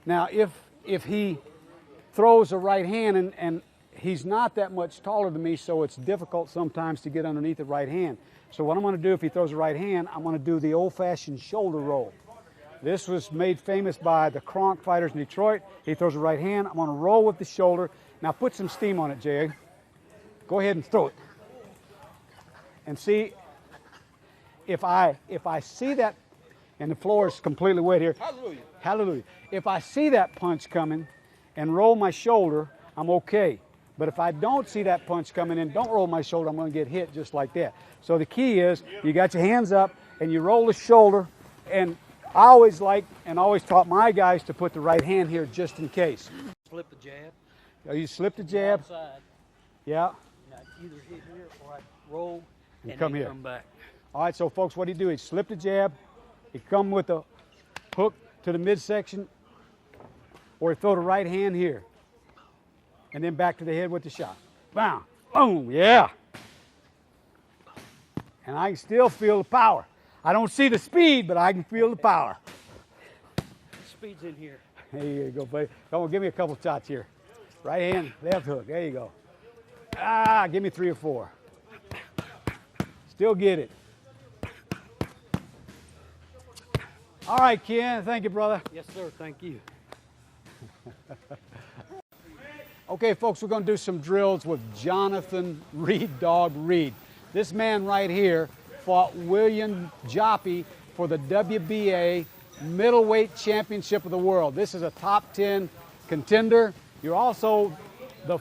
Now, if he throws a right hand, and he's not that much taller than me, so it's difficult sometimes to get underneath the right hand. So what I'm going to do if he throws a right hand, I'm going to do the old-fashioned shoulder roll. This was made famous by the Kronk fighters in Detroit. He throws a right hand. I'm going to roll with the shoulder. Now put some steam on it, Jag. Go ahead and throw it. And see, if I see that, and the floor is completely wet here. Hallelujah. Hallelujah. If I see that punch coming and roll my shoulder, I'm okay. But if I don't see that punch coming and don't roll my shoulder, I'm going to get hit just like that. So the key is you got your hands up and you roll the shoulder. And I always like and always taught my guys to put the right hand here just in case. Slip the jab. Oh, you slip the jab. Outside. Yeah. And I either hit here or I roll and come then here. come back. All right, so folks, what do you do? He slip the jab. He come with a hook to the midsection, or he throw the right hand here. And then back to the head with the shot. Bam, boom, yeah. And I can still feel the power. I don't see the speed, but I can feel the power. Speed's in here. There you go, buddy. Come on, give me a couple shots here. Right hand, left hook. There you go. Ah, give me 3 or 4. Still get it. All right, Ken. Thank you, brother. Yes, sir. Thank you. Okay, folks, we're going to do some drills with Jonathan Reed Dog Reed. This man right here fought William Joppy for the WBA middleweight championship of the world. This is a top 10 contender. You're also the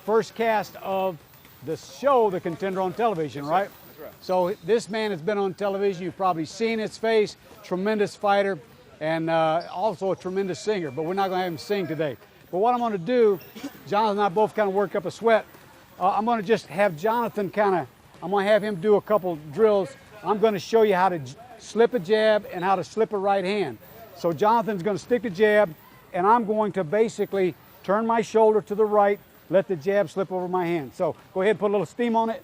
first cast of the show, The Contender, on television, right? That's right. So this man has been on television. You've probably seen his face. Tremendous fighter and also a tremendous singer, but we're not going to have him sing today. But what I'm going to do, Jonathan and I both kind of work up a sweat. I'm going to just have Jonathan I'm going to have him do a couple drills. I'm going to show you how to slip a jab and how to slip a right hand. So Jonathan's going to stick the jab, and I'm going to basically turn my shoulder to the right, let the jab slip over my hand. So go ahead and put a little steam on it,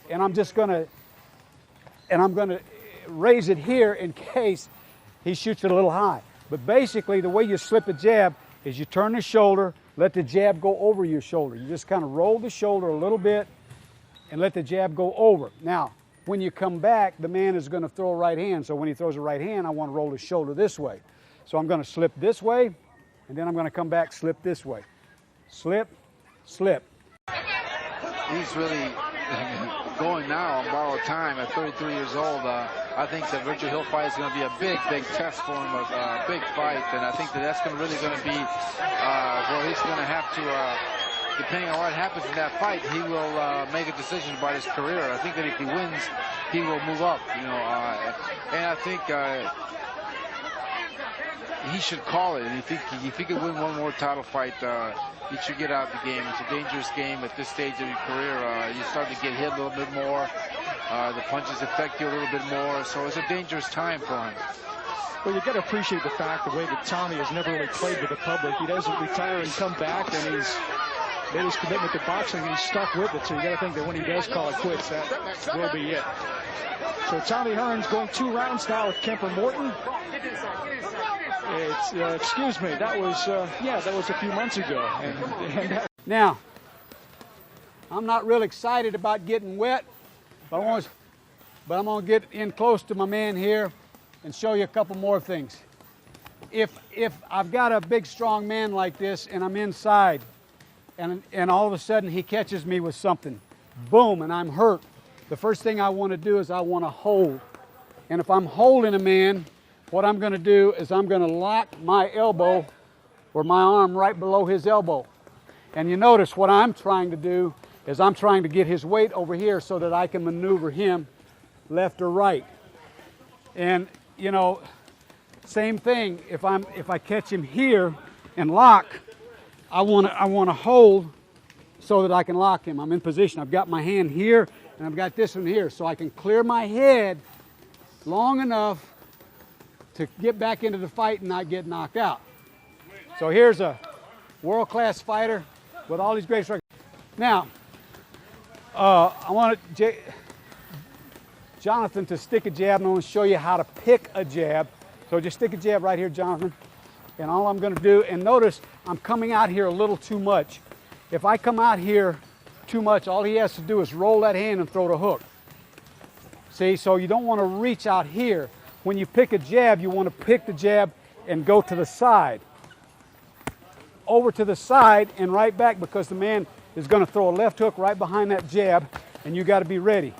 and I'm going to raise it here in case he shoots it a little high. But basically, the way you slip a jab is you turn the shoulder, let the jab go over your shoulder. You just kind of roll the shoulder a little bit and let the jab go over. Now, when you come back, the man is going to throw a right hand. So when he throws a right hand, I want to roll his shoulder this way. So I'm going to slip this way, and then I'm going to come back, slip this way. Slip, slip. He's really going now on borrowed time at 33 years old. I think the Virgil Hill fight is going to be a big test for him, a big fight, and I think that's really going to be where he's going to have to, depending on what happens in that fight, he will make a decision about his career. I think that if he wins, he will move up, and I think he should call it. And if he could win one more title fight, he should get out of the game. It's a dangerous game at this stage of your career. You start to get hit a little bit more. The punches affect you a little bit more, so it's a dangerous time for him. Well, you got to appreciate the fact, the way that Tommy has never really played with the public. He doesn't retire and come back, and he's made his commitment to boxing, and he's stuck with it. So you got to think that when he does call it quits, that will be it. So Tommy Hearns going 2 rounds now with Kemper Morton. It's excuse me, that was a few months ago. And Now, I'm not real excited about getting wet, but I'm going to get in close to my man here and show you a couple more things. If I've got a big, strong man like this and I'm inside and all of a sudden he catches me with something, boom, and I'm hurt, the first thing I want to do is I want to hold. And if I'm holding a man, what I'm going to do is I'm going to lock my elbow or my arm right below his elbow. And you notice what I'm trying to do is I'm trying to get his weight over here so that I can maneuver him left or right. And, same thing, if I catch him here and lock, I want to hold so that I can lock him. I'm in position. I've got my hand here and I've got this one here, so I can clear my head long enough to get back into the fight and not get knocked out. So here's a world-class fighter with all these great strikes. Now, I want Jonathan to stick a jab, and I want to show you how to pick a jab. So just stick a jab right here, Jonathan. And all I'm going to do, and notice I'm coming out here a little too much. If I come out here too much, all he has to do is roll that hand and throw the hook. See, so you don't want to reach out here. When you pick a jab, you want to pick the jab and go to the side. Over to the side and right back, because the man is going to throw a left hook right behind that jab, and you got to be ready.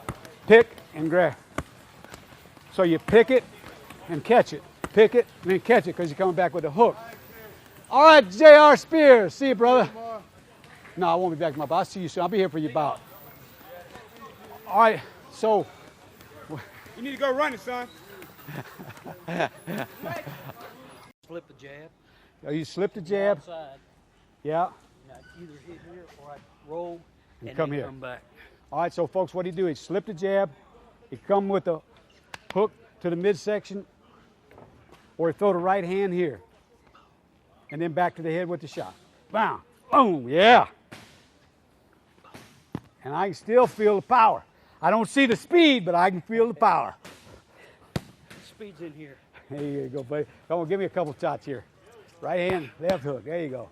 Pick and grab. So you pick it and catch it. Pick it and then catch it, because you're coming back with a hook. All right, J.R. Spears. See you, brother. No, I won't be back, my boss. I'll see you soon. I'll be here for your bout. All right, so. You need to go running, son. Flip the jab. Oh, you slip the jab. Outside. Yeah. And I'd either hit here or I'd roll and come then here. come back. All right, so folks, what he do? He slip the jab. He come with the hook to the midsection, or he throw the right hand here, and then back to the head with the shot. Bam, boom, yeah. And I can still feel the power. I don't see the speed, but I can feel the power. Speed's in here. There you go, buddy. Come on, give me a couple shots here. Right hand, left hook. There you go.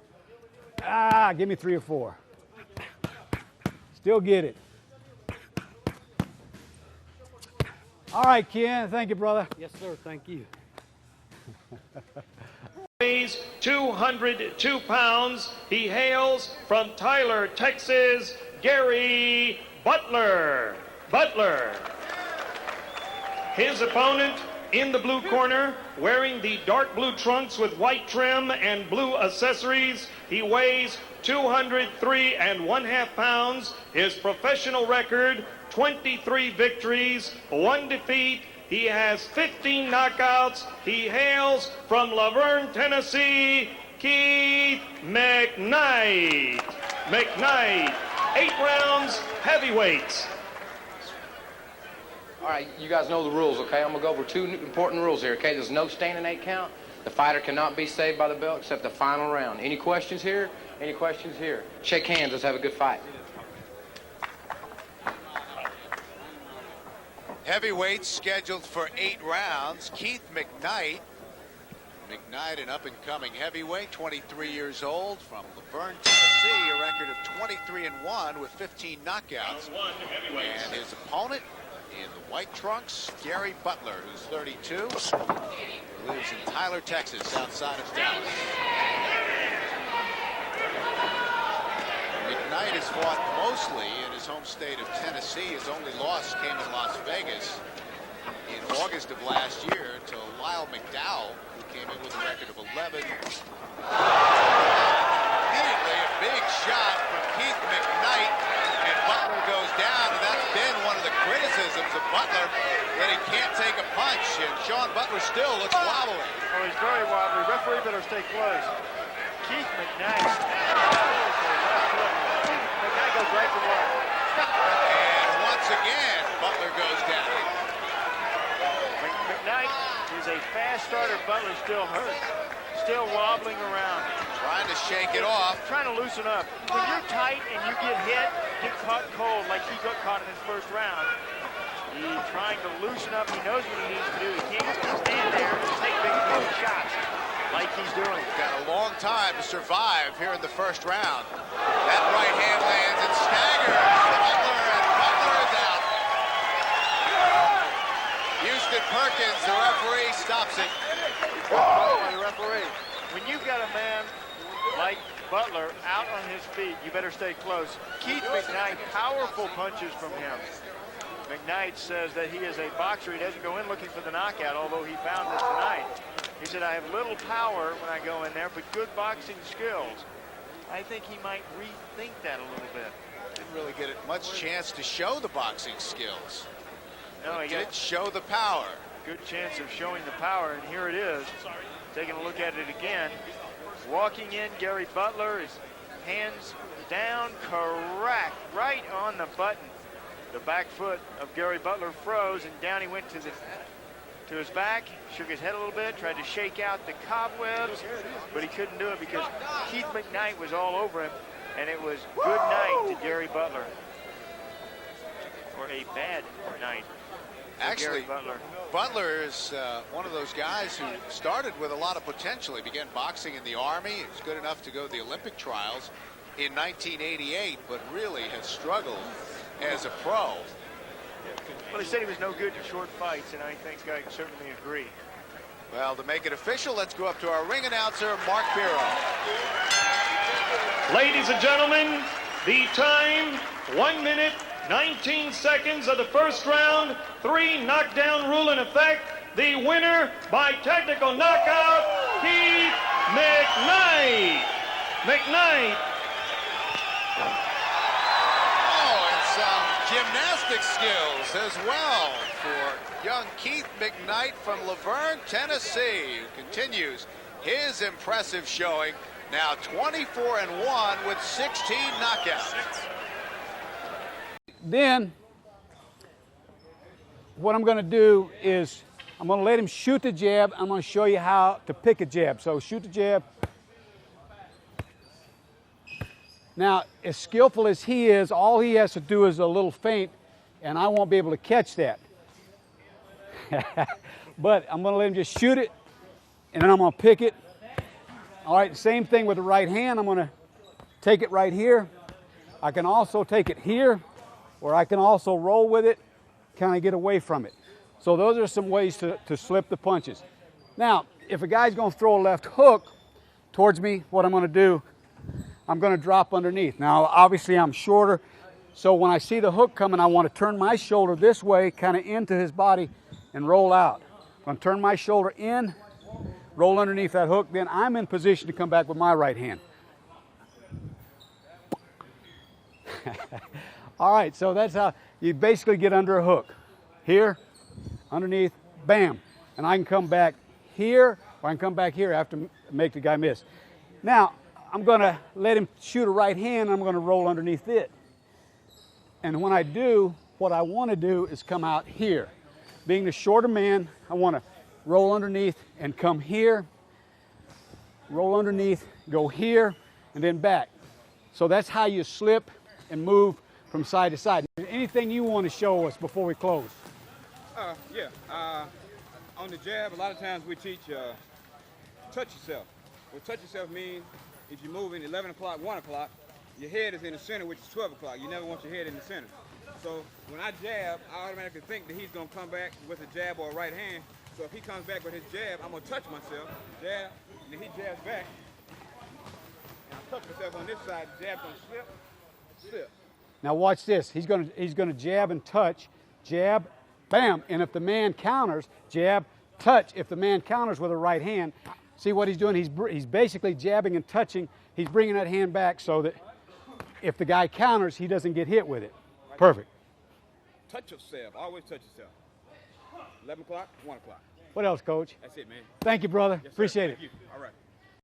Ah, give me 3 or 4. Still get it. All right, Ken. Thank you, brother. Yes, sir. Thank you. Weighs 202 pounds. He hails from Tyler, Texas, Gary Butler. His opponent in the blue corner, wearing the dark blue trunks with white trim and blue accessories. He weighs 203 1/2 pounds. His professional record, 23 victories, 1 defeat. He has 15 knockouts. He hails from Laverne, Tennessee, Keith McKnight. 8 rounds, heavyweights. All right, you guys know the rules, okay? I'm going to go over 2 important rules here, okay? There's no standing 8 count. The fighter cannot be saved by the bell except the final round. Any questions here? Any questions here? Shake hands. Let's have a good fight. Heavyweights scheduled for 8 rounds. Keith McKnight. McKnight, an up-and-coming heavyweight, 23 years old, from Laverne, Tennessee, a record of 23-1 with 15 knockouts. And his opponent in the white trunks, Gary Butler, who's 32, who lives in Tyler, Texas, outside of Dallas. McKnight has fought mostly in his home state of Tennessee. His only loss came in Las Vegas in August of last year to Lyle McDowell, who came in with a record of 11. Immediately a big shot from Keith McKnight, and Butler goes down, and that's been one of the criticisms of Butler, that he can't take a punch, and Sean Butler still looks wobbly. Oh, he's very wobbly. Referee better stay close. Keith McKnight. McKnight goes right to work. And once again, Butler goes down. McKnight is a fast starter. Butler still hurt. Still wobbling around. Trying to shake it off. Trying to loosen up. When you're tight and you get hit, get caught cold like he got caught in his first round, he's trying to loosen up. He knows what he needs to do. He can't just stand there and take big shots like he's doing. Got a long time to survive here in the first round. That right hand lands and staggers Butler, and Butler is out. Houston Perkins, the referee, stops it. Good call by the referee. When you've got a man like Butler out on his feet, you better stay close. Keith McKnight, powerful punches from him. McKnight says that he is a boxer. He doesn't go in looking for the knockout, although he found this tonight. He said, I have little power when I go in there, but good boxing skills. I think he might rethink that a little bit. Didn't really get much chance to show the boxing skills. No, he Did show the power. Good chance of showing the power, and here it is. Taking a look at it again. Walking in, Gary Butler, his hands down, correct, right on the button. The back foot of Gary Butler froze, and down he went to his back, shook his head a little bit, tried to shake out the cobwebs, but he couldn't do it because Keith McKnight was all over him, and it was good night to Gary Butler. Or a bad night Actually, Gary Butler. Butler is one of those guys who started with a lot of potential. He began boxing in the Army. He was good enough to go to the Olympic trials in 1988, but really has struggled as a pro. Well, he said he was no good in short fights, and I think I can certainly agree. Well, to make it official, let's go up to our ring announcer, Mark Biro. Ladies and gentlemen, the time, 1 minute, 19 seconds of the first round, 3 knockdown rule in effect. The winner by technical knockout, Keith McKnight. Oh, and some gymnastic skills as well for young Keith McKnight from Laverne, Tennessee, who continues his impressive showing. Now 24-1 with 16 knockouts. Then what I'm going to do is I'm going to let him shoot the jab. I'm going to show you how to pick a jab. So shoot the jab. Now, as skillful as he is, all he has to do is a little feint, and I won't be able to catch that. But I'm going to let him just shoot it, and then I'm going to pick it. All right, same thing with the right hand. I'm going to take it right here. I can also take it here, or I can also roll with it, kind of get away from it. So those are some ways to slip the punches. Now, if a guy's going to throw a left hook towards me, what I'm going to do, I'm going to drop underneath. Now, obviously, I'm shorter, so when I see the hook coming, I want to turn my shoulder this way, kind of into his body, and roll out. I'm going to turn my shoulder in, roll underneath that hook, then I'm in position to come back with my right hand. All right, so that's how you basically get under a hook. Here, underneath, bam. And I can come back here, or I can come back here after make the guy miss. Now, I'm going to let him shoot a right hand, and I'm going to roll underneath it. And when I do, what I want to do is come out here. Being the shorter man, I want to roll underneath and come here, roll underneath, go here, and then back. So that's how you slip and move from side to side. Anything you want to show us before we close? On the jab, a lot of times we teach touch yourself. What touch yourself means, if you're moving 11 o'clock, 1 o'clock, your head is in the center, which is 12 o'clock. You never want your head in the center. So when I jab, I automatically think that he's going to come back with a jab or a right hand. So if he comes back with his jab, I'm going to touch myself, jab, and then he jabs back. And I touch myself on this side, the jab's going to slip. Now watch this. He's going to jab and touch, jab, bam. And if the man counters, jab, touch. If the man counters with a right hand, see what he's doing? He's basically jabbing and touching. He's bringing that hand back so that if the guy counters, he doesn't get hit with it. Perfect. Touch yourself. Always touch yourself. 11 o'clock, 1 o'clock. What else, Coach? That's it, man. Thank you, brother. Yes, sir. Appreciate Thank it. you. All right.